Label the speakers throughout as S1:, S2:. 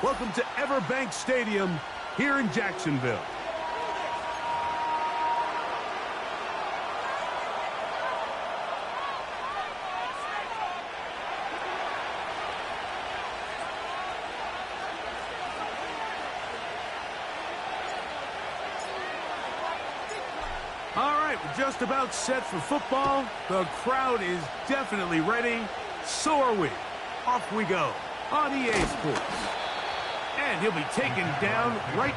S1: Welcome to Everbank Stadium here in Jacksonville. All right, we're just about set for football. The crowd is definitely ready. So are we. Off we go on EA Sports. And he'll be taken down right.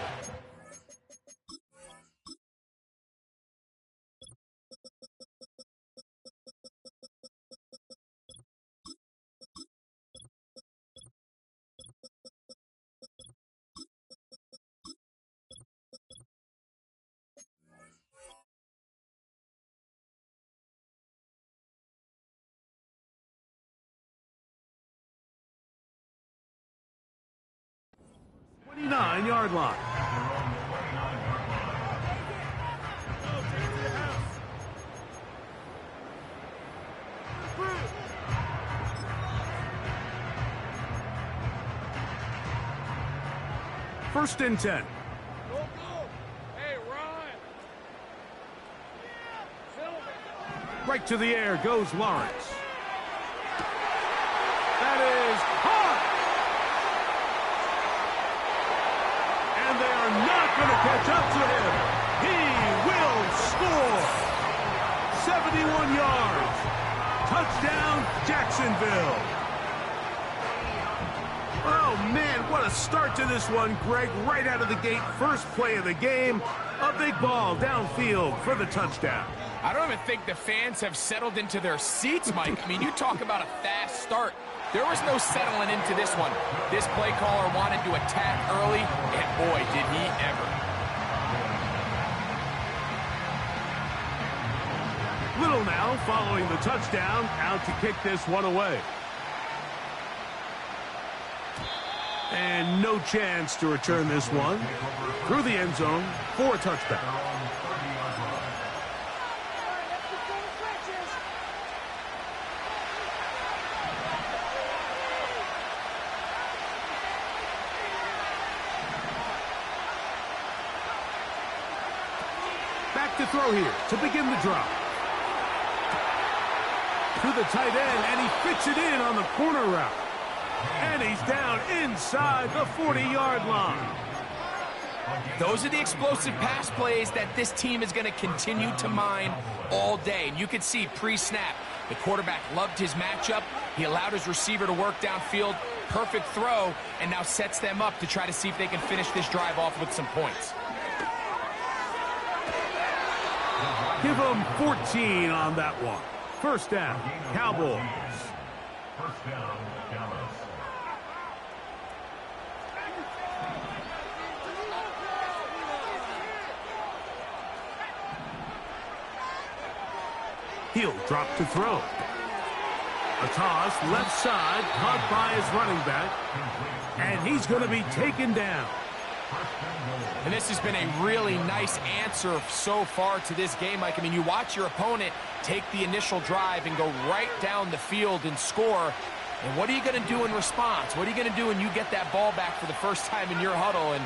S1: Nine-yard line. First and 10.
S2: Hey, Ron.
S1: Right to the air goes Lawrence. That is hot. And they are not going to catch up to him. He will score. 71 yards. Touchdown, Jacksonville. Oh, man, what a start to this one, Greg. Right out of the gate, first play of the game. A big ball downfield for the touchdown.
S3: I don't even think the fans have settled into their seats, Mike. I mean, you talk about a fast start. There was no settling into this one. This play caller wanted to attack early, and boy, did he ever.
S1: Little now following the touchdown, out to kick this one away. And no chance to return this one through the end zone for a touchback. Back to throw here to begin the drive. To the tight end, and he fits it in on the corner route. And he's down inside the 40-yard line.
S3: Those are the explosive pass plays that this team is going to continue to mine all day. And you can see pre-snap, the quarterback loved his matchup. He allowed his receiver to work downfield. Perfect throw, and now sets them up to try to see if they can finish this drive off with some points.
S1: Give them 14 on that one. First down, Cowboys.
S4: First down, Dallas.
S1: He'll drop to throw. A toss, left side, caught by his running back. And he's going to be taken down.
S3: And this has been a really nice answer so far to this game, Mike. I mean, you watch your opponent take the initial drive and go right down the field and score. And what are you going to do in response? What are you going to do when you get that ball back for the first time in your huddle? And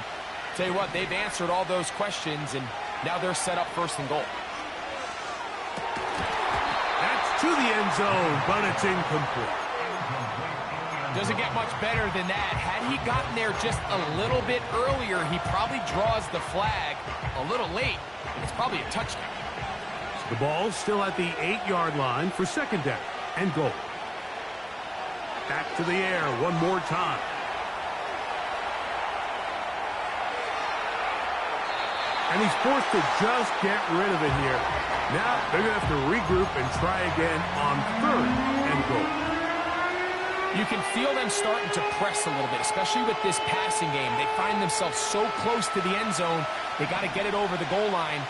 S3: tell you what, they've answered all those questions, and now they're set up first and goal.
S1: That's to the end zone, but it's incomplete.
S3: Doesn't get much better than that. Had he gotten there just a little bit earlier, he probably draws the flag a little late, and it's probably a touchdown.
S1: The ball's still at the 8-yard line for second down and goal. Back to the air one more time. And he's forced to just get rid of it here. Now they're going to have to regroup and try again on third and goal.
S3: You can feel them starting to press a little bit, especially with this passing game. They find themselves so close to the end zone, they got to get it over the goal line.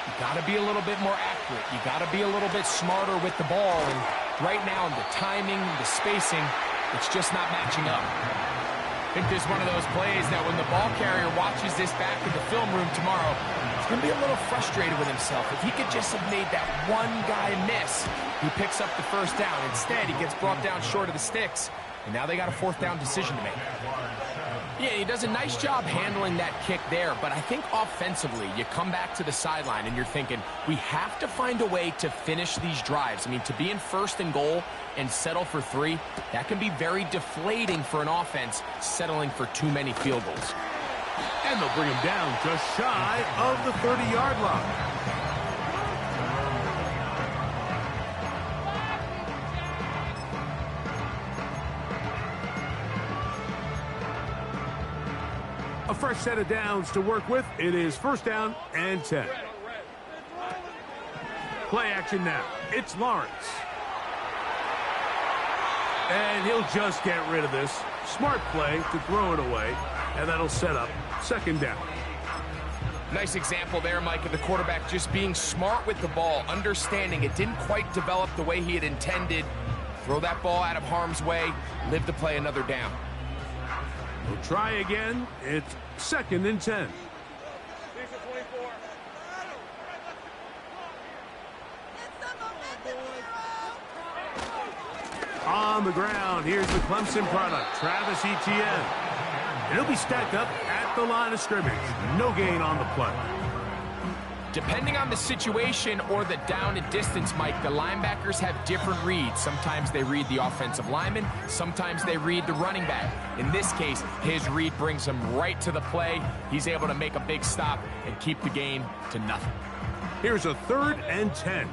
S3: You got to be a little bit more accurate. You got to be a little bit smarter with the ball. And right now, the timing, the spacing, it's just not matching up. I think this is one of those plays that when the ball carrier watches this back in the film room tomorrow, he's going to be a little frustrated with himself. If he could just have made that one guy miss, he picks up the first down. Instead, he gets brought down short of the sticks, and now they got a fourth down decision to make. Yeah, he does a nice job handling that kick there, but I think offensively, you come back to the sideline and you're thinking, we have to find a way to finish these drives. I mean, to be in 1st and goal and settle for 3, that can be very deflating for an offense settling for too many field goals.
S1: And they'll bring him down just shy of the 30-yard line. A fresh set of downs to work with. It is 1st down and 10. Play action now. It's Lawrence. And he'll just get rid of this. Smart play to throw it away. And that'll set up 2nd down.
S3: Nice example there, Mike, of the quarterback just being smart with the ball, understanding it didn't quite develop the way he had intended. Throw that ball out of harm's way, live to play another down.
S1: We'll try again. It's 2nd and 10. On the ground, here's the Clemson product, Travis Etienne. And he'll be stacked up at the line of scrimmage. No gain on the play.
S3: Depending on the situation or the down and distance, Mike, the linebackers have different reads. Sometimes they read the offensive lineman. Sometimes they read the running back. In this case, his read brings him right to the play. He's able to make a big stop and keep the gain to nothing.
S1: Here's a 3rd and 10.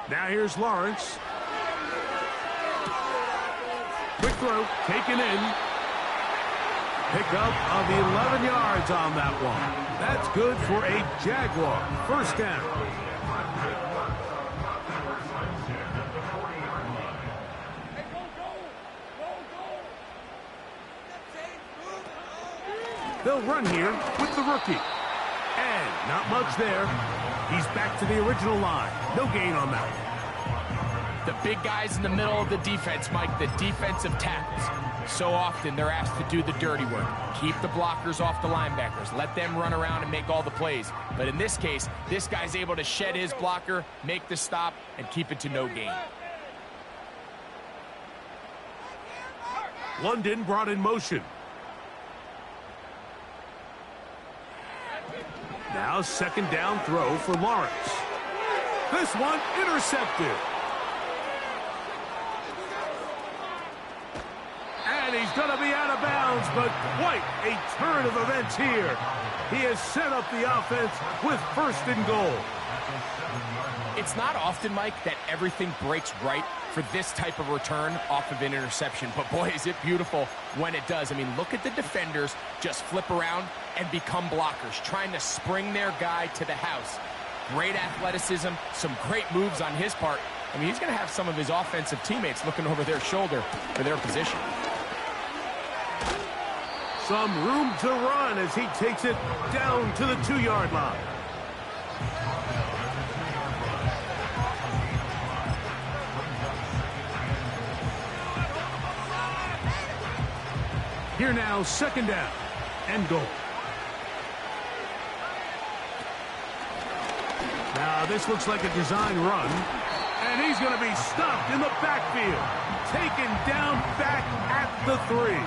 S1: Now here's Lawrence. Quick throw, taken in. Pickup of 11 yards on that one. That's good for a Jaguar. 1st down. They'll run here with the rookie. And not much there. He's back to the original line. No gain on that one.
S3: The big guys in the middle of the defense, Mike, the defensive tackles. So often they're asked to do the dirty work. Keep the blockers off the linebackers. Let them run around and make all the plays. But in this case, this guy's able to shed his blocker, make the stop, and keep it to no gain.
S1: London brought in motion. Now 2nd down throw for Lawrence. This one intercepted. And he's going to be out of bounds, but quite a turn of events here. He has set up the offense with 1st and goal.
S3: It's not often, Mike, that everything breaks right for this type of return off of an interception. But boy, is it beautiful when it does. I mean, look at the defenders just flip around and become blockers, trying to spring their guy to the house. Great athleticism, some great moves on his part. I mean, he's going to have some of his offensive teammates looking over their shoulder for their position.
S1: Some room to run as he takes it down to the 2-yard line. Here now, 2nd down and goal. Now this looks like a design run, and he's going to be stopped in the backfield, taken down back at the 3.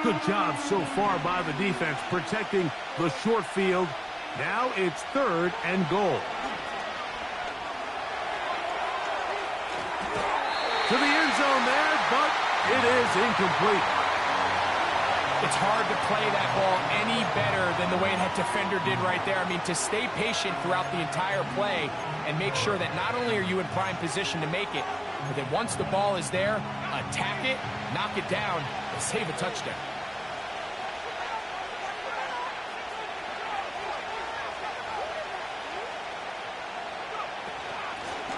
S1: Good job so far by the defense protecting the short field. Now it's 3rd and goal. To the end zone there, but it is incomplete.
S3: It's hard to play that ball any better than the way that defender did right there. I mean, to stay patient throughout the entire play and make sure that not only are you in prime position to make it, but that once the ball is there, attack it, knock it down, and save a touchdown.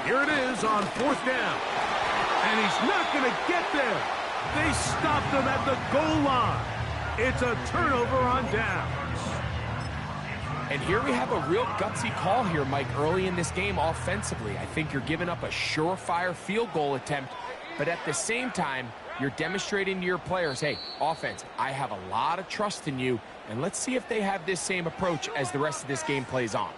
S1: Here it is on 4th down. And he's not going to get there. They stopped him at the goal line. It's a turnover on downs.
S3: And here we have a real gutsy call here, Mike, early in this game offensively. I think you're giving up a surefire field goal attempt, but at the same time, you're demonstrating to your players, hey, offense, I have a lot of trust in you, and let's see if they have this same approach as the rest of this game plays on.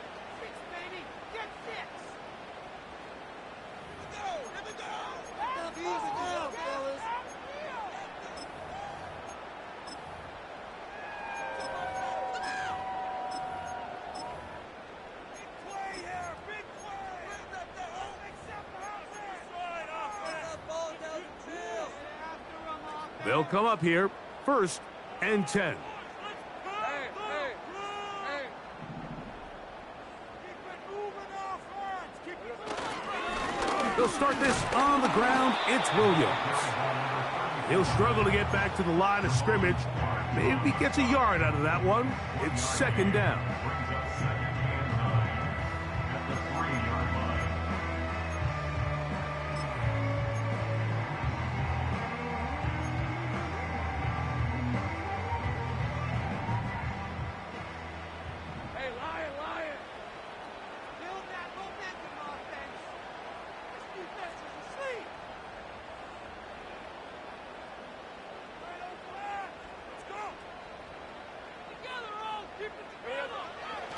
S1: They'll come up here, 1st and 10. They'll start this on the ground. It's Williams. He'll struggle to get back to the line of scrimmage. Maybe gets a yard out of that one. It's 2nd down.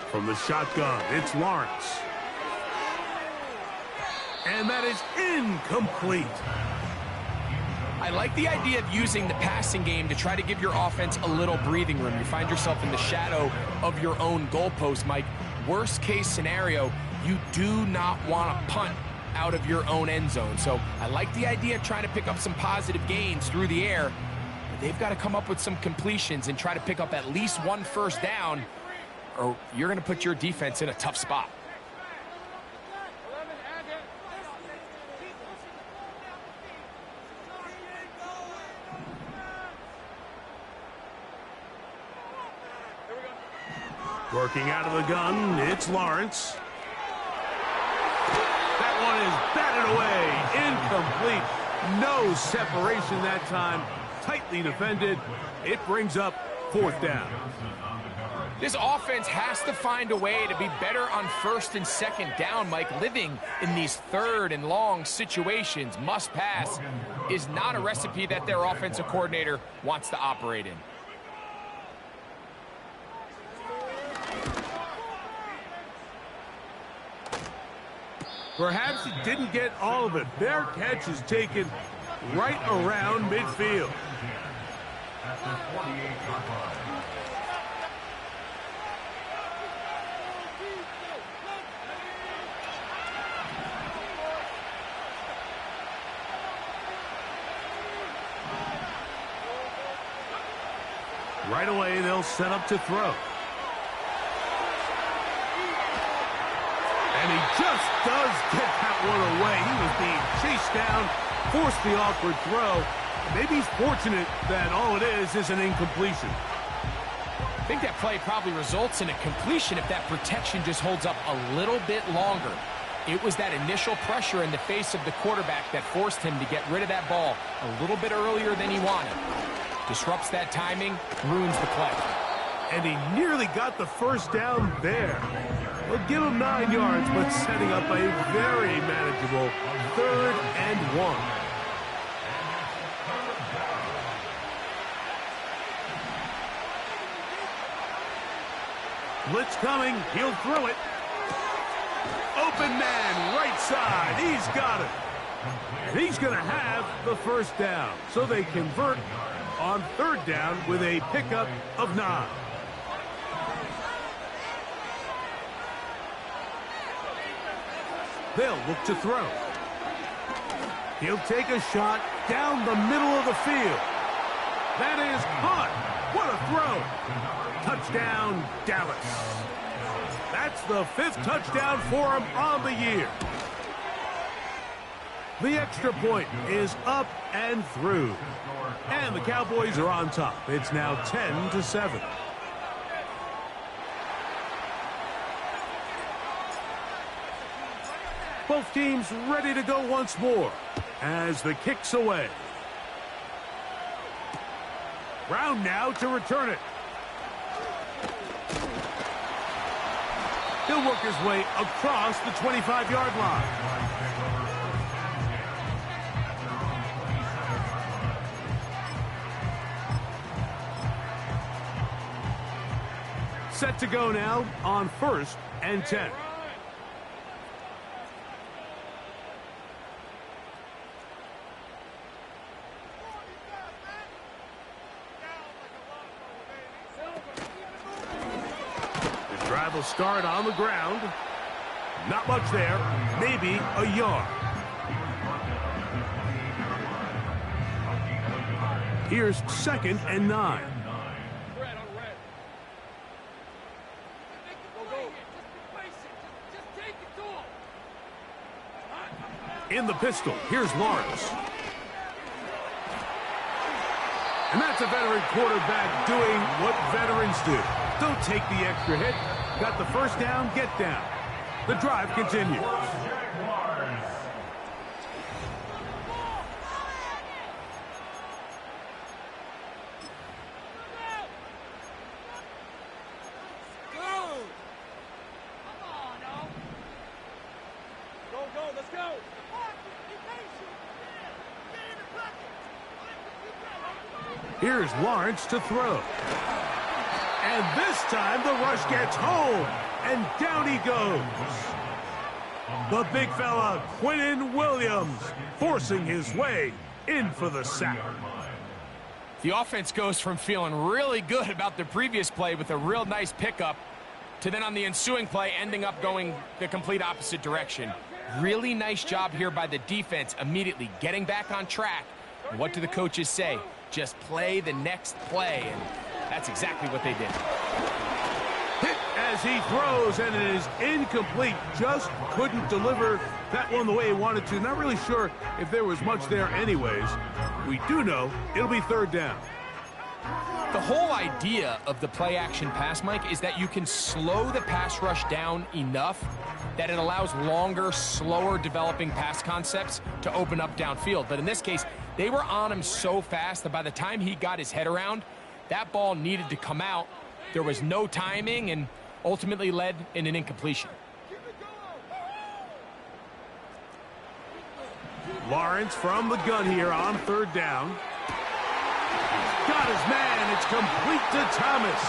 S1: From the shotgun, it's Lawrence. And that is incomplete.
S3: I like the idea of using the passing game to try to give your offense a little breathing room. You find yourself in the shadow of your own goalpost, Mike. Worst case scenario, you do not want to punt out of your own end zone. So I like the idea of trying to pick up some positive gains through the air. But they've got to come up with some completions and try to pick up at least 1 first down, or you're going to put your defense in a tough spot.
S1: Working out of the gun, it's Lawrence. That one is batted away, incomplete. No separation that time, tightly defended. It brings up 4th down.
S3: This offense has to find a way to be better on 1st and 2nd down, Mike. Living in these 3rd and long situations, must pass, is not a recipe that their offensive coordinator wants to operate in.
S1: Perhaps he didn't get all of it. Their catch is taken right around midfield. Right away, they'll set up to throw. And he just does get that one away. He was being chased down, forced the awkward throw. Maybe he's fortunate that all it is an incompletion.
S3: I think that play probably results in a completion if that protection just holds up a little bit longer. It was that initial pressure in the face of the quarterback that forced him to get rid of that ball a little bit earlier than he wanted. Disrupts that timing, ruins the play.
S1: And he nearly got the first down there. We'll give him 9 yards, but setting up a very manageable 3rd and 1. Blitz coming. He'll throw it. Open man, right side. He's got it. And he's going to have the first down. So they convert on 3rd down with a pickup of 9. They'll look to throw. He'll take a shot down the middle of the field. That is caught. What a throw. Touchdown, Dallas. That's the 5th touchdown for him on the year. The extra point is up and through. And the Cowboys are on top. It's now 10-7. Both teams ready to go once more as the kick's away. Brown now to return it. He'll work his way across the 25-yard line. Set to go now on 1st and 10. The drive will start on the ground. Not much there. Maybe a yard. Here's 2nd and 9. In the pistol, here's Lawrence. And that's a veteran quarterback doing what veterans do. Don't take the extra hit. Got the first down, get down. The drive continues. Here's Lawrence to throw. And this time the rush gets home. And down he goes. The big fella, Quinnen Williams, forcing his way in for the sack.
S3: The offense goes from feeling really good about the previous play with a real nice pickup to then on the ensuing play ending up going the complete opposite direction. Really nice job here by the defense immediately getting back on track. And what do the coaches say? Just play the next play, and that's exactly what they did.
S1: Hit as he throws, and it is incomplete. Just couldn't deliver that one the way he wanted to. Not really sure if there was much there anyways. We do know it'll be 3rd down.
S3: The whole idea of the play-action pass, Mike, is that you can slow the pass rush down enough that it allows longer, slower developing pass concepts to open up downfield. But in this case, they were on him so fast that by the time he got his head around, that ball needed to come out. There was no timing and ultimately led in an incompletion.
S1: Lawrence from the gun here on 3rd down. Got his man. It's complete to Thomas.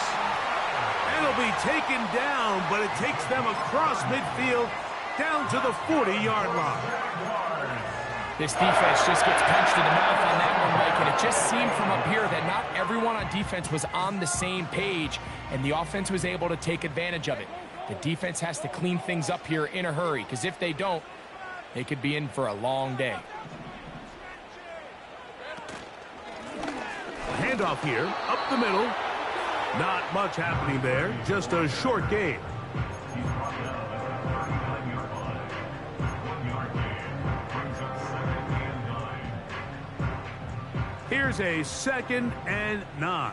S1: And it'll be taken down, but it takes them across midfield down to the 40-yard line.
S3: This defense just gets punched in the mouth on that one, Mike, and it just seemed from up here that not everyone on defense was on the same page, and the offense was able to take advantage of it. The defense has to clean things up here in a hurry, because if they don't, they could be in for a long day.
S1: Handoff here, up the middle. Not much happening there, just a short gain. Here's a 2nd and 9.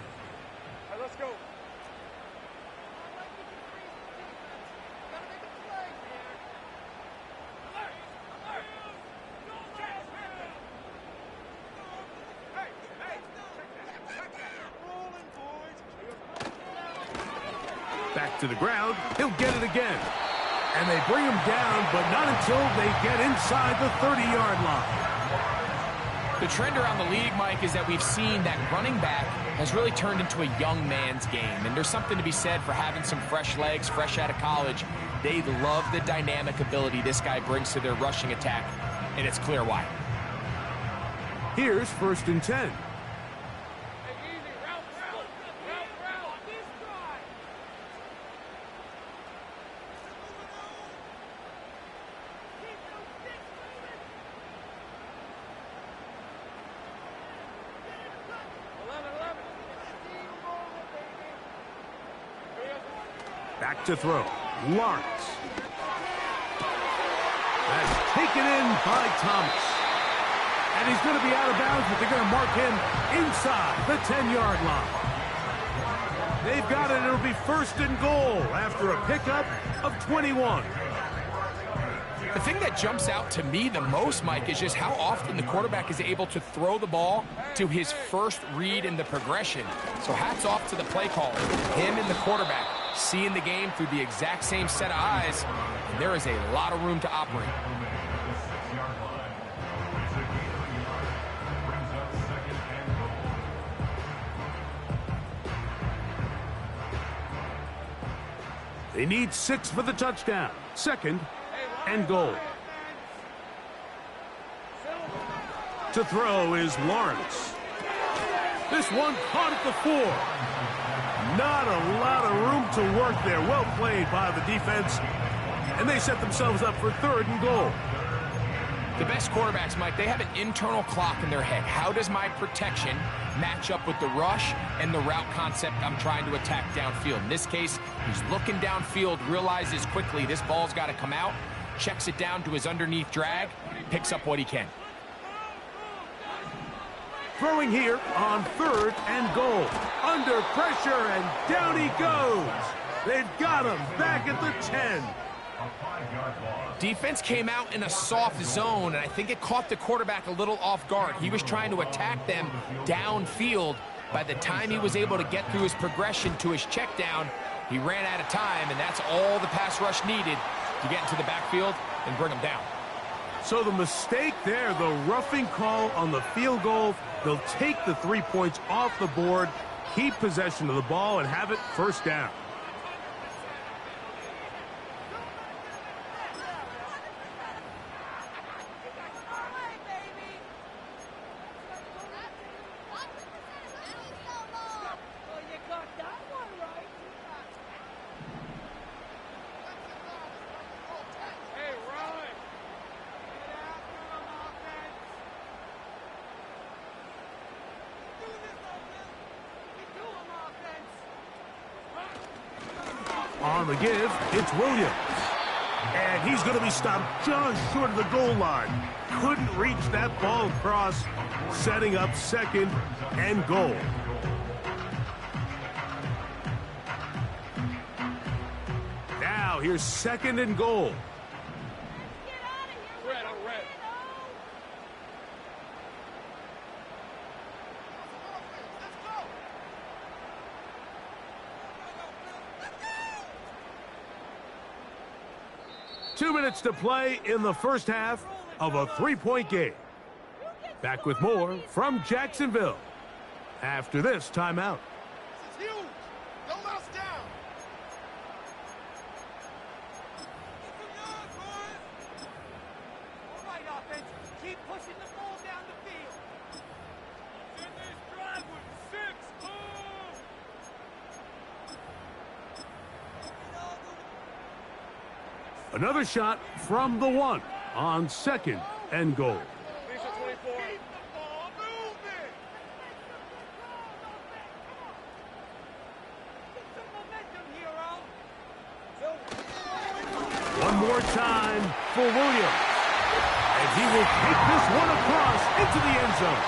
S2: Let's go.
S1: Back to the ground. He'll get it again. And they bring him down, but not until they get inside the 30-yard line.
S3: The trend around the league, Mike, is that we've seen that running back has really turned into a young man's game. And there's something to be said for having some fresh legs, fresh out of college. They love the dynamic ability this guy brings to their rushing attack, and it's clear why.
S1: Here's 1st and 10. Back to throw. Lawrence. That's taken in by Thomas. And he's going to be out of bounds, but they're going to mark him inside the 10-yard line. They've got it. It'll be 1st and goal after a pickup of 21.
S3: The thing that jumps out to me the most, Mike, is just how often the quarterback is able to throw the ball to his first read in the progression. So hats off to the play caller, him and the quarterback, seeing the game through the exact same set of eyes, and there is a lot of room to operate.
S1: They need 6 for the touchdown. 2nd and goal. To throw is Lawrence. This one caught at the 4. Not a lot of room to work there. Well played by the defense. And they set themselves up for 3rd and goal.
S3: The best quarterbacks, Mike, they have an internal clock in their head. How does my protection match up with the rush and the route concept I'm trying to attack downfield? In this case, he's looking downfield, realizes quickly this ball's got to come out, checks it down to his underneath drag, picks up what he can.
S1: Throwing here on 3rd and goal. Under pressure, and down he goes. They've got him back at the 10.
S3: Defense came out in a soft zone, and I think it caught the quarterback a little off guard. He was trying to attack them downfield. By the time he was able to get through his progression to his check down, he ran out of time, and that's all the pass rush needed to get into the backfield and bring him down.
S1: So the mistake there, the roughing call on the field goal, they'll take the 3 points off the board, keep possession of the ball, and have it 1st down. On the give, it's Williams. And he's going to be stopped just short of the goal line. Couldn't reach that ball across, setting up 2nd and goal. Now here's 2nd and goal. Two minutes to play in the 1st half of a 3-point game. Back with more from Jacksonville after this timeout.
S2: This is huge. Don't let us down. All right, offense. Keep pushing the ball down the field. In this drive with 6.
S1: Another shot from the 1 on 2nd and goal.
S2: Keep the ball moving. Get some momentum, hero.
S1: One more time for Williams. And he will take this one across into the end zone.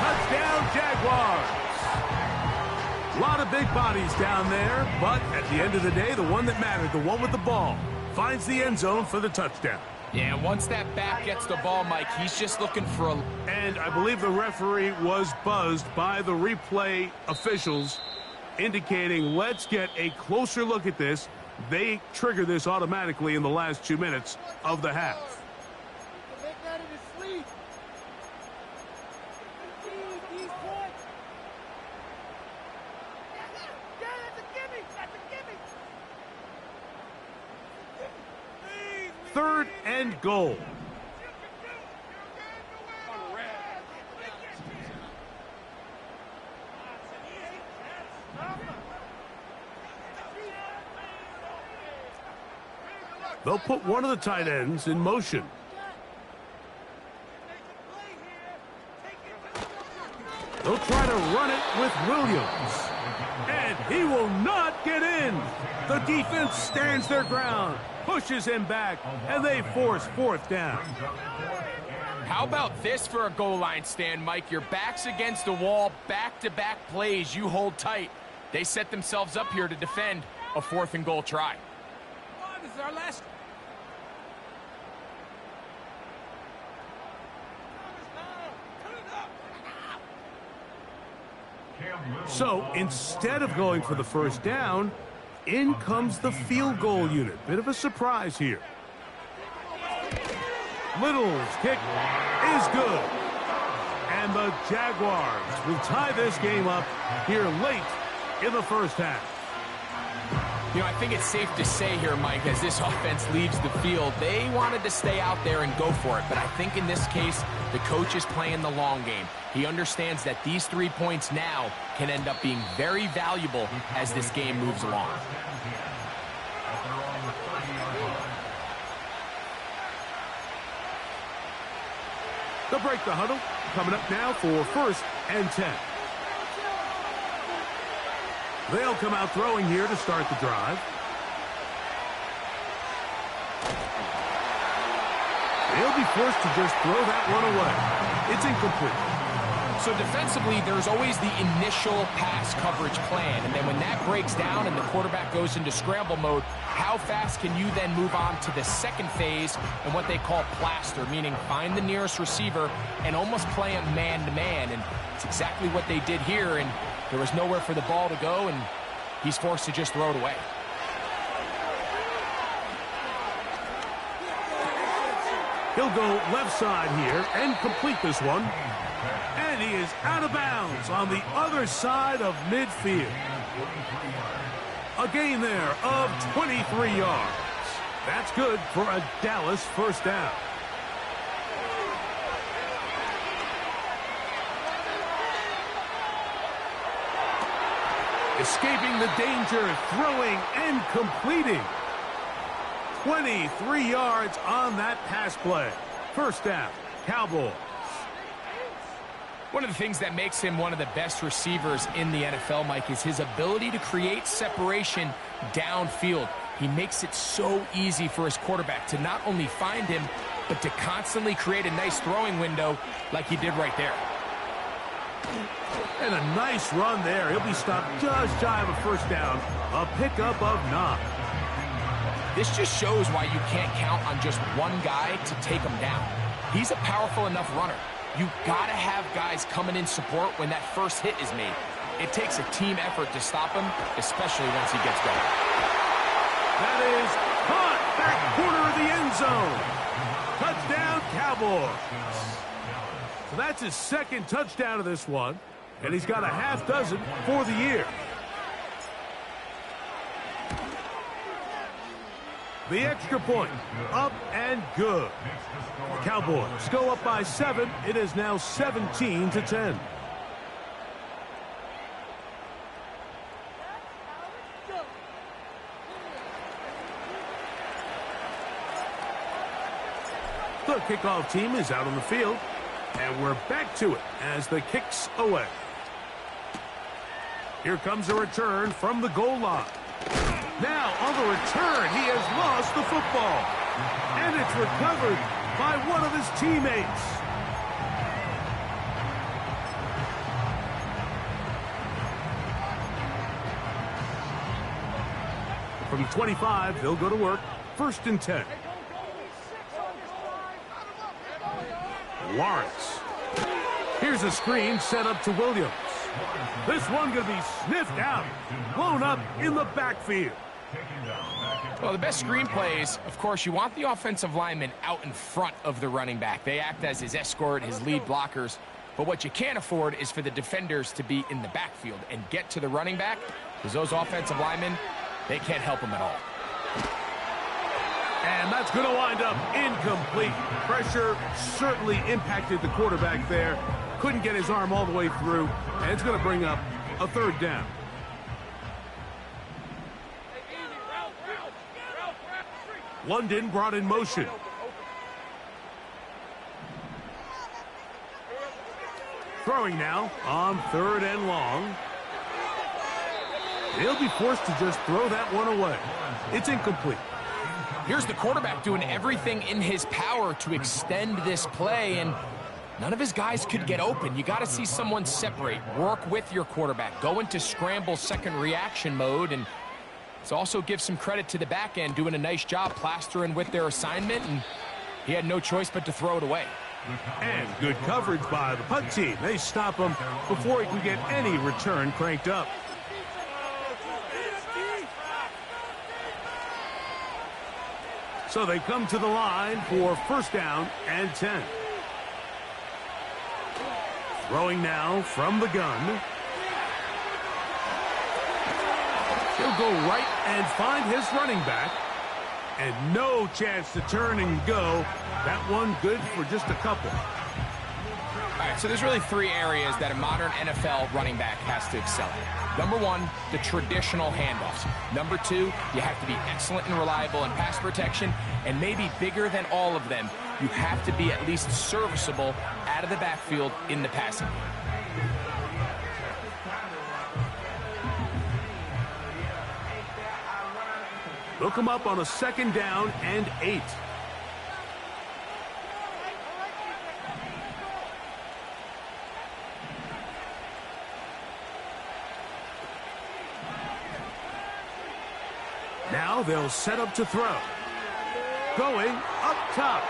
S1: Touchdown, Jaguars. A lot of big bodies down there, but at the end of the day, the one that mattered, the one with the ball, finds the end zone for the touchdown.
S3: Yeah, once that back gets the ball, Mike, he's just looking for a...
S1: And I believe the referee was buzzed by the replay officials, indicating let's get a closer look at this. They trigger this automatically in the last 2 minutes of the half.
S2: Make that in his sleep. These points. Yeah, that's a gimme. That's a gimme.
S1: 3rd and goal. They'll put one of the tight ends in motion. They'll try to run it with Williams. And he will not get in. The defense stands their ground, pushes him back, and they force 4th down.
S3: How about this for a goal line stand, Mike? Your back's against the wall, back-to-back plays, you hold tight. They set themselves up here to defend a 4th and goal try.
S2: This is our last.
S1: So instead of going for the 1st down, In comes the field goal unit. Bit of a surprise here. Little's kick is good. And the Jaguars will tie this game up here late in the first half.
S3: You know, I think it's safe to say here, Mike, as this offense leaves the field, they wanted to stay out there and go for it. But I think in this case, the coach is playing the long game. He understands that these 3 points now can end up being very valuable as this game moves along.
S1: They'll break the huddle. Coming up now for 1st and 10. They'll come out throwing here to start the drive. They'll be forced to just throw that one away. It's incomplete.
S3: So defensively, there's always the initial pass coverage plan, and then when that breaks down and the quarterback goes into scramble mode, how fast can you then move on to the second phase and what they call plaster, meaning find the nearest receiver and almost play him man-to-man, and it's exactly what they did here, and there was nowhere for the ball to go, and he's forced to just throw it away.
S1: He'll go left side here and complete this one. And he is out of bounds on the other side of midfield. A gain there of 23 yards. That's good for a Dallas first down. Escaping the danger, throwing and completing. 23 yards on that pass play. First down, Cowboys.
S3: One of the things that makes him one of the best receivers in the NFL, Mike, is his ability to create separation downfield. He makes it so easy for his quarterback to not only find him, but to constantly create a nice throwing window like he did right there.
S1: And a nice run there. He'll be stopped just shy of a first down. A pickup of 9.
S3: This just shows why you can't count on just one guy to take him down. He's a powerful enough runner. You've got to have guys coming in support when that first hit is made. It takes a team effort to stop him, especially once he gets going.
S1: That is caught back corner of the end zone. Touchdown, Cowboys. So that's his second touchdown of this one, and he's got a half dozen for the year. The extra point, up and good. The Cowboys go up by 7. It is now 17-10. The kickoff team is out on the field, and we're back to it as the kick's away. Here comes a return from the goal line. Now, on the return, he has lost the football. And it's recovered by one of his teammates. From the 25, they'll go to work. 1st and 10. Lawrence. Here's a screen set up to Williams. This one going to be sniffed out. Blown up in the backfield.
S3: Well, the best screen plays, of course, you want the offensive lineman out in front of the running back. They act as his escort, his lead blockers. But what you can't afford is for the defenders to be in the backfield and get to the running back, because those offensive linemen, they can't help him at all.
S1: And that's going to wind up incomplete. Pressure certainly impacted the quarterback there. Couldn't get his arm all the way through, and it's going to bring up a 3rd down. London brought in motion. Throwing now on 3rd and long. He'll be forced to just throw that one away. It's incomplete.
S3: Here's the quarterback doing everything in his power to extend this play, and none of his guys could get open. You got to see someone separate, work with your quarterback, go into scramble second reaction mode, and let's also give some credit to the back end doing a nice job plastering with their assignment, and he had no choice but to throw it away.
S1: And good coverage by the punt team. They stop him before he can get any return cranked up. So they come to the line for first down and 10. Throwing now from the gun. He'll go right and find his running back. And no chance to turn and go. That one good for just a couple.
S3: All right, so there's really three areas that a modern NFL running back has to excel in. Number one, the traditional handoffs. Number two, you have to be excellent and reliable in pass protection. And maybe bigger than all of them, you have to be at least serviceable out of the backfield in the passing game.
S1: They'll come up on a second down and 8. Now they'll set up to throw. Going up top.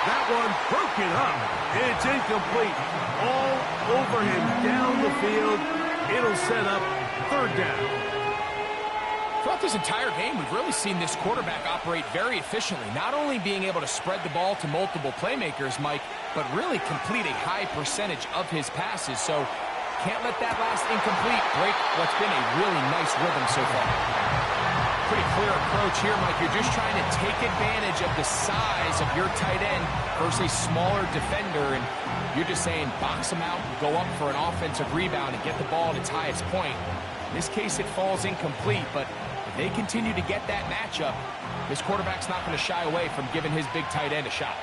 S1: That one broken up. It's incomplete. All over him down the field. It'll set up third down.
S3: Throughout this entire game, we've really seen this quarterback operate very efficiently, not only being able to spread the ball to multiple playmakers, Mike, but really complete a high percentage of his passes. So can't let that last incomplete break what's been a really nice rhythm so far. Pretty clear approach here, Mike. You're just trying to take advantage of the size of your tight end versus a smaller defender, and you're just saying box him out, go up for an offensive rebound, and get the ball at its highest point. In this case, it falls incomplete, but if they continue to get that matchup, this quarterback's not going to shy away from giving his big tight end a shot.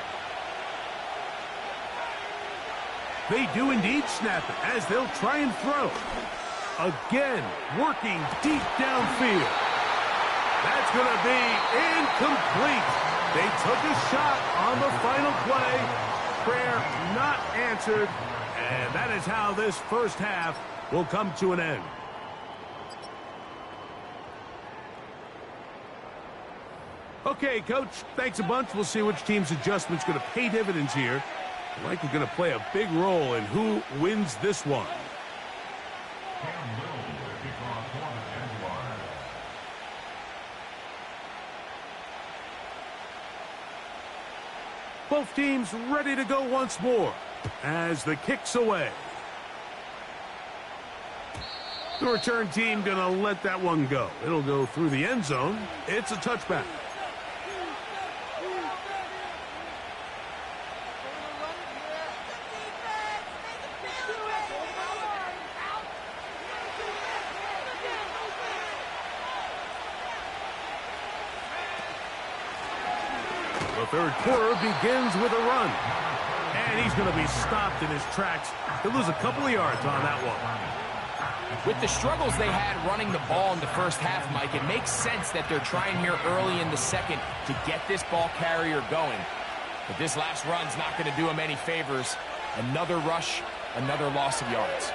S1: They do indeed snap it as they'll try and throw. Again, working deep downfield. That's going to be incomplete. They took a shot on the final play. Prayer not answered. And that is how this first half will come to an end. Okay, Coach, thanks a bunch. We'll see which team's adjustment's going to pay dividends here. Likely going to play a big role in who wins this one. Both teams ready to go once more as the kick's away. The return team going to let that one go. It'll go through the end zone. It's a touchback. The third quarter begins with a run. And he's going to be stopped in his tracks. He'll lose a couple of yards on that one.
S3: With the struggles they had running the ball in the first half, Mike, it makes sense that they're trying here early in the second to get this ball carrier going. But this last run's not going to do him any favors. Another rush, another loss of yards.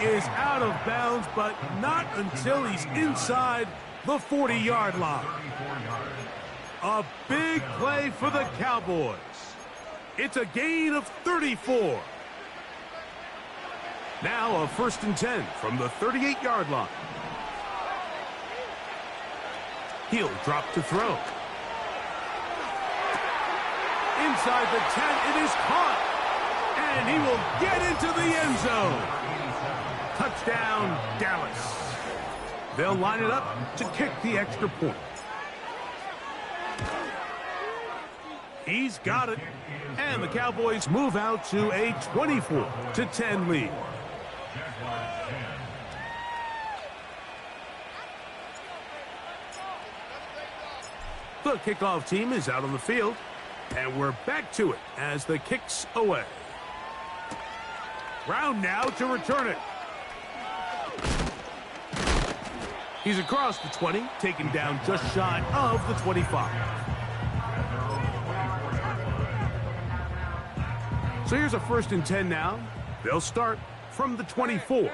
S1: Is out of bounds, but not until he's inside the 40-yard line. A big play for the Cowboys. It's a gain of 34. Now a 1st and 10 from the 38-yard line. He'll drop to throw. Inside the 10, it is caught. And he will get into the end zone. Touchdown, Dallas. They'll line it up to kick the extra point. He's got it. And the Cowboys move out to a 24-10 lead. The kickoff team is out on the field. And we're back to it as the kick's away. Brown now to return it. He's across the 20, taken down just shy of the 25. So here's a 1st and 10 now. They'll start from the 24.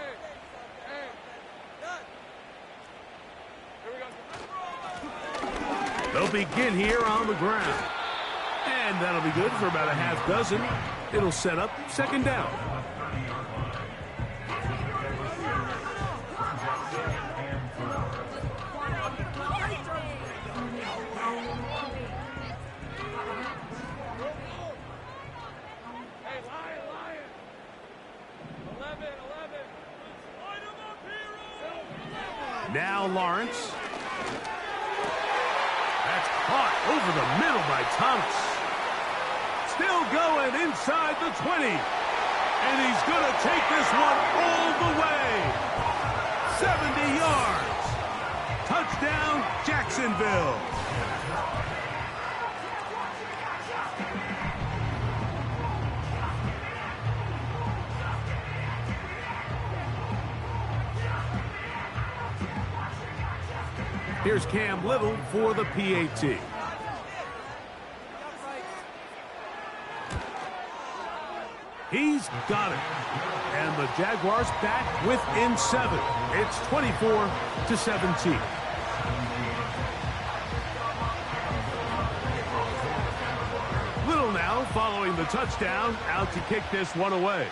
S1: They'll begin here on the ground. And that'll be good for about a half dozen. It'll set up 2nd down. Now Lawrence. That's caught over the middle by Thomas. Still going inside the 20. And he's going to take this one all the way. 70 yards. Touchdown, Jacksonville. Here's Cam Little for the PAT. He's got it. And the Jaguars back within 7. It's 24-17. Little now following the touchdown, out to kick this one away.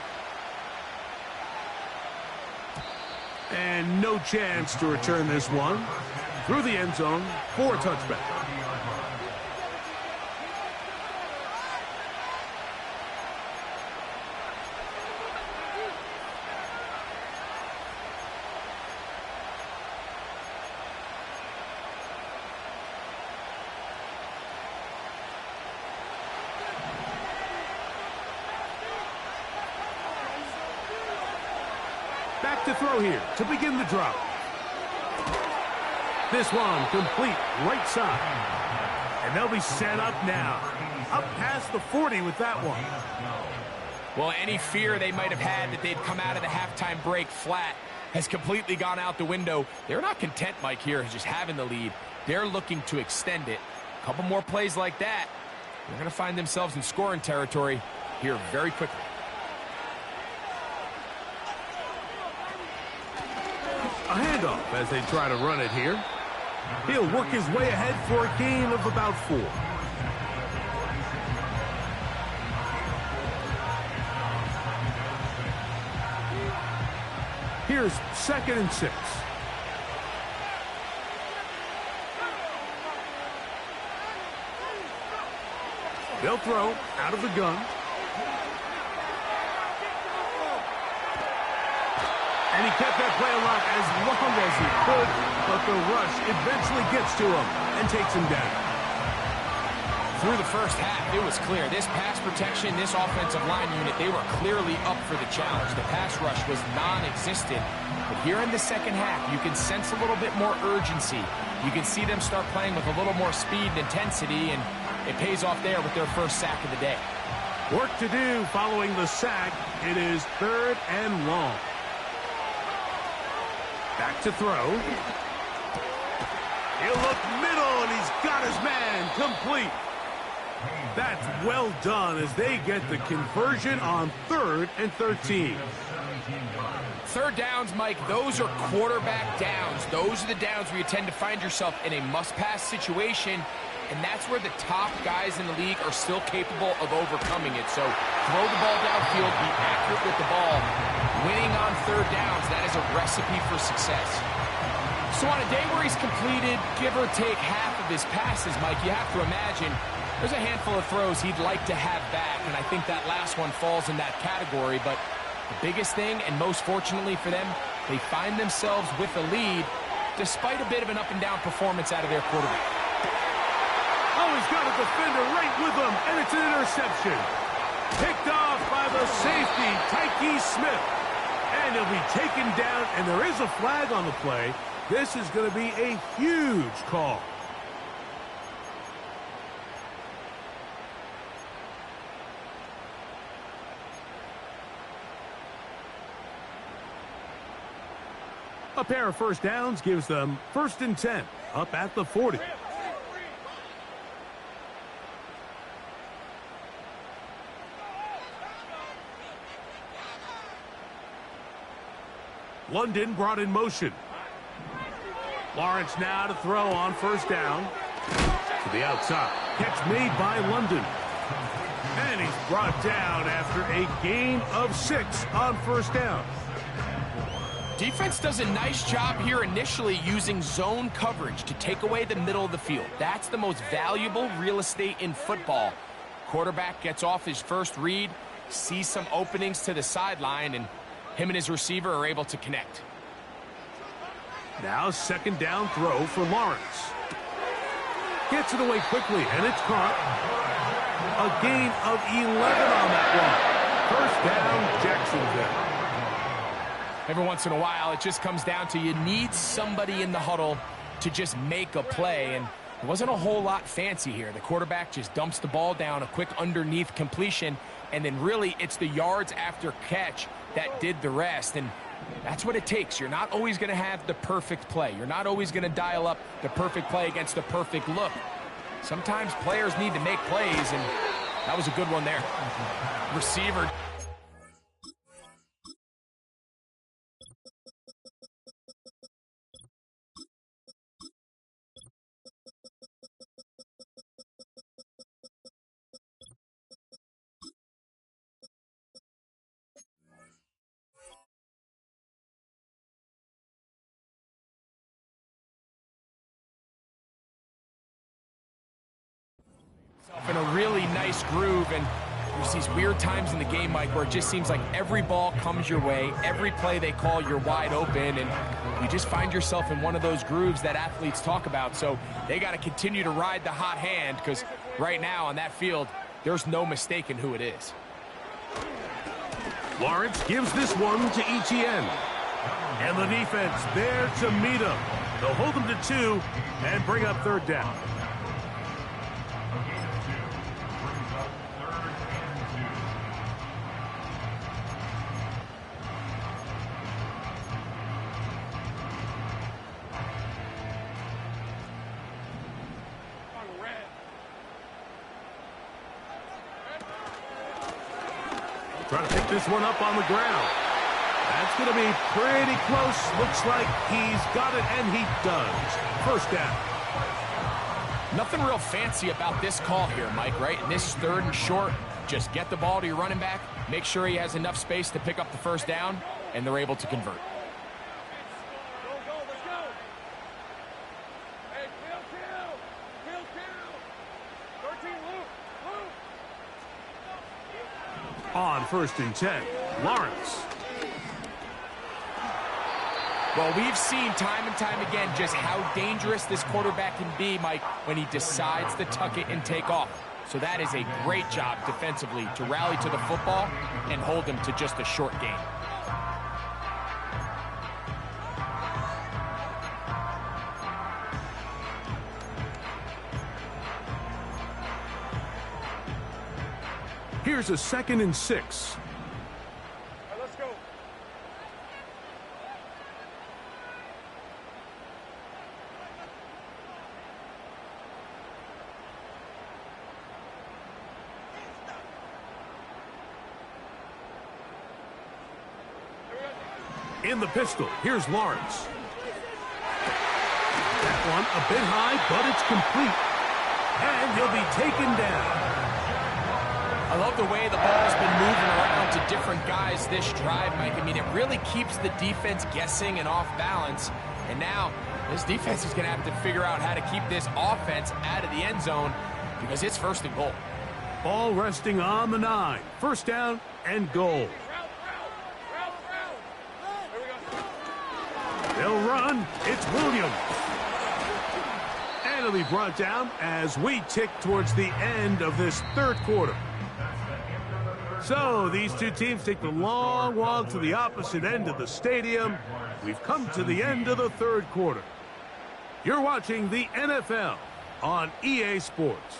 S1: And no chance to return this one through the end zone for a touchback. Back to throw here to begin the drive. This one complete right side. And they'll be set up now. Up past the 40 with that one.
S3: Well, any fear they might have had that they'd come out of the halftime break flat has completely gone out the window. They're not content, Mike, here just having the lead. They're looking to extend it. A couple more plays like that, they're going to find themselves in scoring territory here very quickly.
S1: A handoff as they try to run it here. He'll work his way ahead for a gain of about 4. Here's 2nd and 6. They'll throw out of the gun. And he kept that play alive as long as he could, but the rush eventually gets to him and takes him down.
S3: Through the first half, it was clear. This pass protection, this offensive line unit, they were clearly up for the challenge. The pass rush was non-existent. But here in the second half, you can sense a little bit more urgency. You can see them start playing with a little more speed and intensity, and it pays off there with their first sack of the day.
S1: Work to do following the sack. It is 3rd and long. Back to throw. He'll look middle, and he's got his man complete. That's well done as they get the conversion on 3rd and 13.
S3: Third downs, Mike, those are quarterback downs. Those are the downs where you tend to find yourself in a must-pass situation, and that's where the top guys in the league are still capable of overcoming it. So throw the ball downfield, be accurate with the ball. Winning on 3rd downs, that is a recipe for success. So on a day where he's completed, give or take half of his passes, Mike, you have to imagine there's a handful of throws he'd like to have back, and I think that last one falls in that category. But the biggest thing, and most fortunately for them, they find themselves with a lead despite a bit of an up-and-down performance out of their quarterback.
S1: Oh, he's got a defender right with him, and it's an interception. Picked off by the safety, Tyke Smith. And he'll be taken down, and there is a flag on the play. This is going to be a huge call. A pair of first downs gives them 1st and 10, up at the 40. London brought in motion. Lawrence now to throw on 1st down. To the outside. Catch made by London. And he's brought down after a gain of 6 on 1st down.
S3: Defense does a nice job here initially using zone coverage to take away the middle of the field. That's the most valuable real estate in football. Quarterback gets off his first read, sees some openings to the sideline, and him and his receiver are able to connect.
S1: Now second down throw for Lawrence. Gets it away quickly, and it's caught. A gain of 11 on that one. First down, Jacksonville.
S3: Every once in a while, it just comes down to you need somebody in the huddle to just make a play, and it wasn't a whole lot fancy here. The quarterback just dumps the ball down, a quick underneath completion, and then really it's the yards after catch that did the rest, and that's what it takes. You're not always going to have the perfect play. You're not always going to dial up the perfect play against the perfect look. Sometimes players need to make plays, and that was a good one there. Receiver. In a really nice groove, and there's these weird times in the game, Mike, where it just seems like every ball comes your way, every play they call, you're wide open, and you just find yourself in one of those grooves that athletes talk about. So they got to continue to ride the hot hand, because right now on that field, there's no mistaking who it is.
S1: Lawrence gives this one to Etienne. And the defense there to meet him. They'll hold him to 2 and bring up third down. Trying to pick this one up on the ground. That's going to be pretty close. Looks like he's got it, and he does. First down.
S3: Nothing real fancy about this call here, Mike, right? In this third and short, just get the ball to your running back, make sure he has enough space to pick up the first down, and they're able to convert.
S1: On first and 10, Lawrence.
S3: Well, we've seen time and time again just how dangerous this quarterback can be, Mike, when he decides to tuck it and take off. So that is a great job defensively to rally to the football and hold him to just a short gain.
S1: Here's a 2nd and 6.
S2: All right, let's go.
S1: In the pistol, here's Lawrence. That one a bit high, but it's complete. And he'll be taken down.
S3: I love the way the ball's been moving around to different guys this drive, Mike. I mean, it really keeps the defense guessing and off balance. And now this defense is going to have to figure out how to keep this offense out of the end zone because it's first and goal.
S1: Ball resting on the 9. First down and goal. They'll run. It's Williams. And it'll be brought down as we tick towards the end of this third quarter. So these two teams take the long walk to the opposite end of the stadium. We've come to the end of the third quarter. You're watching the NFL on EA Sports.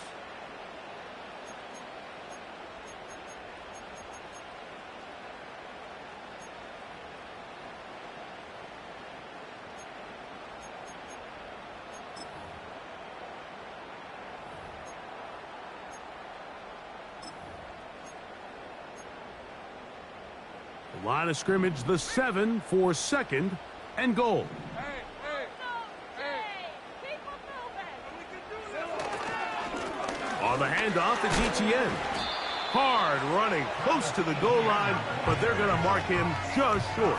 S1: Line of scrimmage, the 7 for 2nd and goal. On the handoff, it's Etienne. Hard running close to the goal line, but they're going to mark him just short.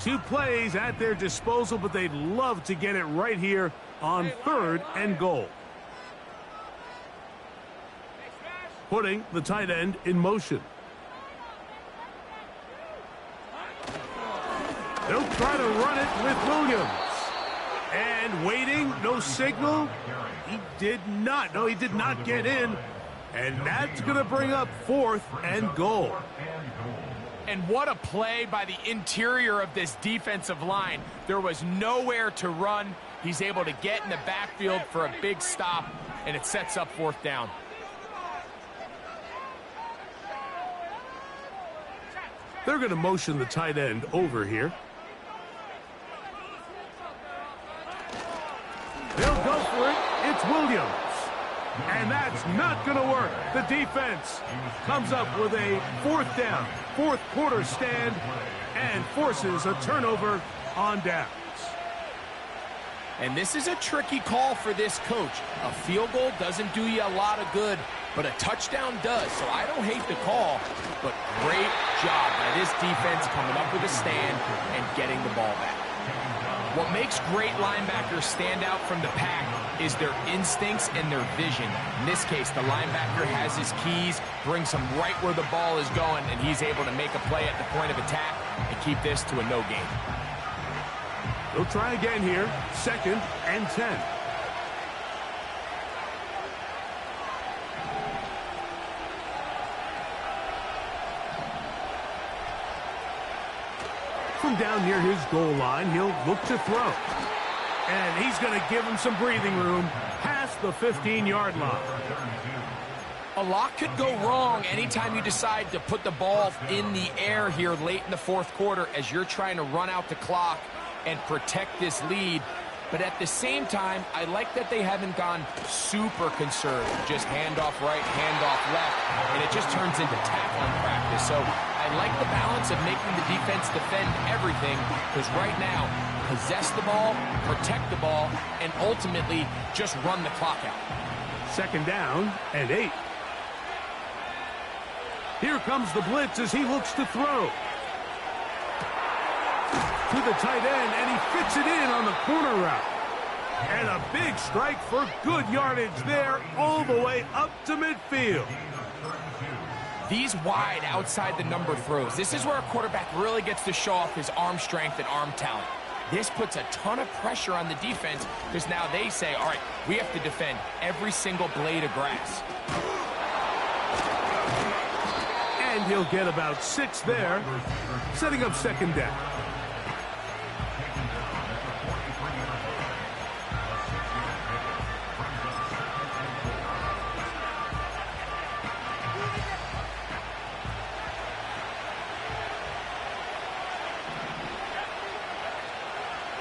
S1: 2 plays at their disposal, but they'd love to get it right here on 3rd and goal. Putting the tight end in motion. They'll try to run it with Williams. And waiting, no signal. He did not. No, he did not get in. And that's going to bring up 4th and goal.
S3: And what a play by the interior of this defensive line. There was nowhere to run. He's able to get in the backfield for a big stop, and it sets up 4th down.
S1: They're going to motion the tight end over here. They'll go for it. It's Williams. And that's not going to work. The defense comes up with a 4th down, 4th quarter stand, and forces a turnover on downs.
S3: And this is a tricky call for this coach. A field goal doesn't do you a lot of good, but a touchdown does. So I don't hate the call, but great job by this defense coming up with a stand and getting the ball back. What makes great linebackers stand out from the pack is their instincts and their vision. In this case, the linebacker has his keys, brings him right where the ball is going, and he's able to make a play at the point of attack and keep this to a no gain.
S1: They'll try again here, 2nd and 10. From down near his goal line, he'll look to throw. And he's going to give him some breathing room past the 15-yard line.
S3: A lot could go wrong anytime you decide to put the ball in the air here late in the 4th quarter as you're trying to run out the clock and protect this lead. But at the same time, I like that they haven't gone super conservative. Just handoff right, handoff left, and it just turns into tackling practice. So I like the balance of making the defense defend everything, because right now, possess the ball, protect the ball, and ultimately just run the clock out.
S1: 2nd down and 8. Here comes the blitz as he looks to throw. To the tight end, and he fits it in on the corner route. And a big strike for good yardage there all the way up to midfield.
S3: These wide outside the number throws. This is where a quarterback really gets to show off his arm strength and arm talent. This puts a ton of pressure on the defense because now they say, all right, we have to defend every single blade of grass.
S1: And he'll get about 6 there, setting up 2nd down.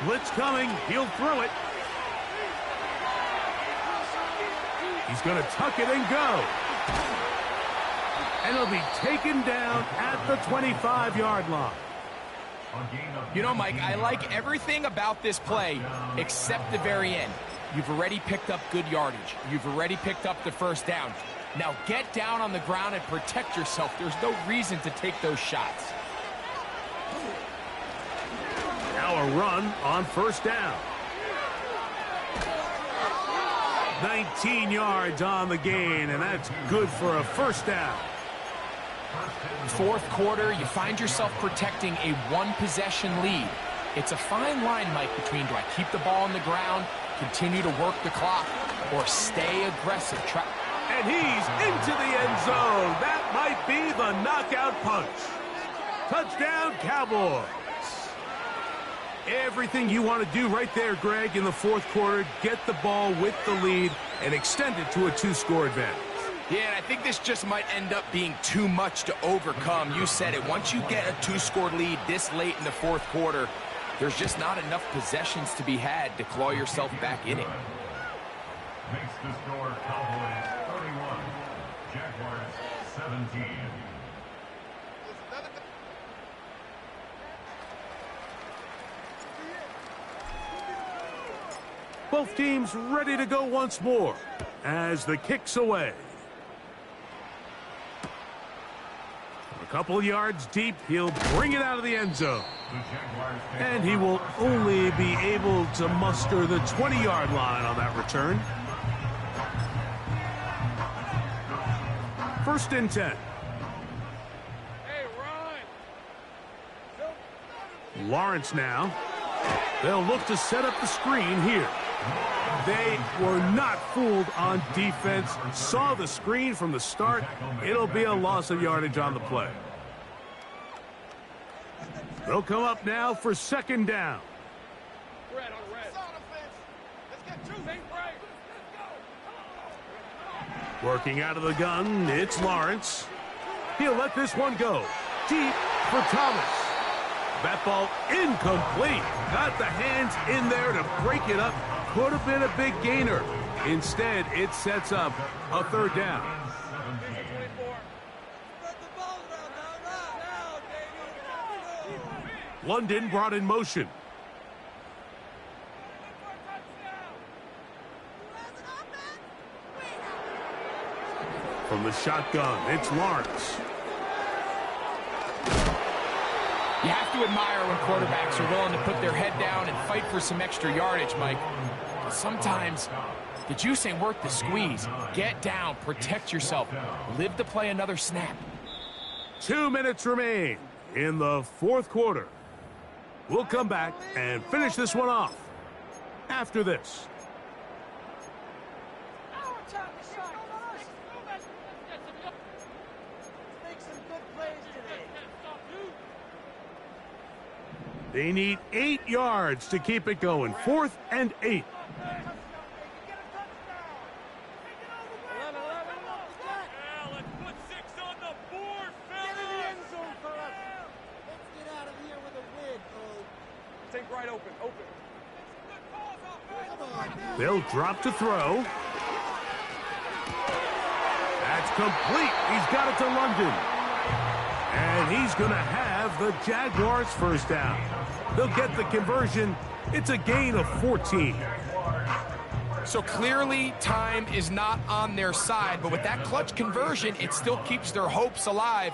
S1: Blitz coming. He'll throw it. He's going to tuck it and go. And he'll be taken down at the 25-yard line.
S3: You know, Mike, I like everything about this play except the very end. You've already picked up good yardage. You've already picked up the 1st down. Now get down on the ground and protect yourself. There's no reason to take those shots.
S1: Now a run on 1st down. 19 yards on the gain, and that's good for a 1st down.
S3: 4th quarter, you find yourself protecting a 1-possession lead. It's a fine line, Mike, between do I keep the ball on the ground, continue to work the clock, or stay aggressive.
S1: And he's into the end zone. That might be the knockout punch. Touchdown, Cowboys. Everything you want to do right there, Greg, in the 4th quarter, get the ball with the lead and extend it to a 2-score advantage.
S3: Yeah, and I think this just might end up being too much to overcome. You said it. Once you get a 2-score lead this late in the 4th quarter, there's just not enough possessions to be had to claw yourself back in it.
S4: Makes the score Cowboys 31, Jaguars 17.
S1: Both teams ready to go once more as the kick's away. A couple yards deep, he'll bring it out of the end zone.
S4: The Jaguars take
S1: And he will only be able to muster the 20-yard line on that return. 1st and 10. Lawrence now. They'll look to set up the screen here. They were not fooled on defense. Saw the screen from the start. It'll be a loss of yardage on the play. They'll come up now for 2nd down. Working out of the gun, it's Lawrence. He'll let this one go. Deep for Thomas. That ball incomplete. Got the hands in there to break it up. Could have been a big gainer. Instead, it sets up a 3rd down. London brought in motion. From the shotgun, it's Lawrence.
S3: You have to admire when quarterbacks are willing to put their head down and fight for some extra yardage, Mike. Sometimes the juice ain't worth the squeeze. Get down, protect yourself, live to play another snap.
S1: 2 minutes remain in the 4th quarter. We'll come back and finish this one off after this. They need 8 yards to keep it going. 4th and 8. They'll drop to throw. That's complete. He's got it to London. And he's going to have the Jaguars' 1st down. They'll get the conversion. It's a gain of 14.
S3: So clearly time is not on their side, but with that clutch conversion, it still keeps their hopes alive.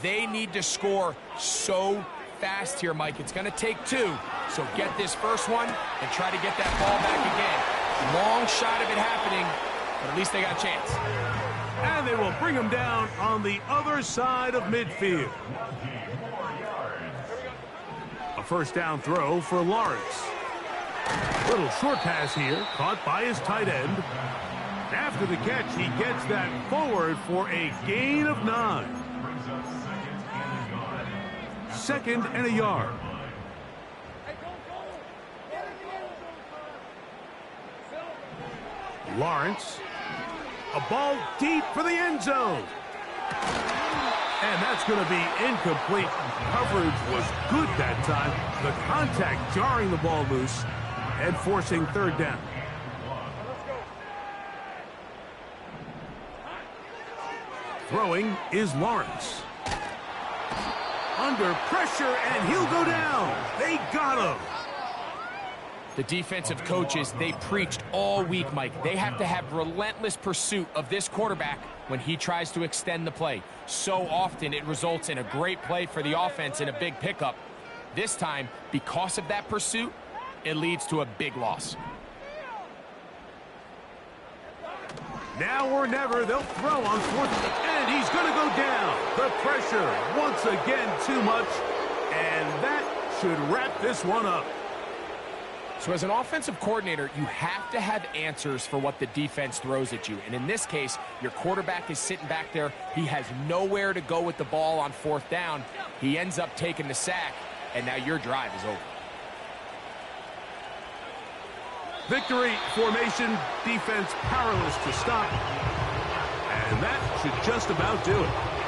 S3: They need to score so fast here, Mike. It's going to take 2. So get this first one and try to get that ball back again. Long shot of it happening, but at least they got a chance.
S1: And they will bring him down on the other side of midfield. A 1st down throw for Lawrence. Little short pass here, caught by his tight end. After the catch, he gets that forward for a gain of 9. 2nd and a yard. Lawrence. A ball deep for the end zone. And that's going to be incomplete. Coverage was good that time. The contact jarring the ball loose and forcing 3rd down. Throwing is Lawrence. Under pressure, and he'll go down. They got him.
S3: The defensive coaches, they preached all week, Mike. They have to have relentless pursuit of this quarterback when he tries to extend the play. So often it results in a great play for the offense and a big pickup. This time, because of that pursuit, it leads to a big loss.
S1: Now or never, they'll throw on 4th, and he's going to go down. The pressure, once again, too much, and that should wrap this one up.
S3: So as an offensive coordinator, you have to have answers for what the defense throws at you. And in this case, your quarterback is sitting back there. He has nowhere to go with the ball on 4th down. He ends up taking the sack, and now your drive is over.
S1: Victory formation, defense powerless to stop. And that should just about do it.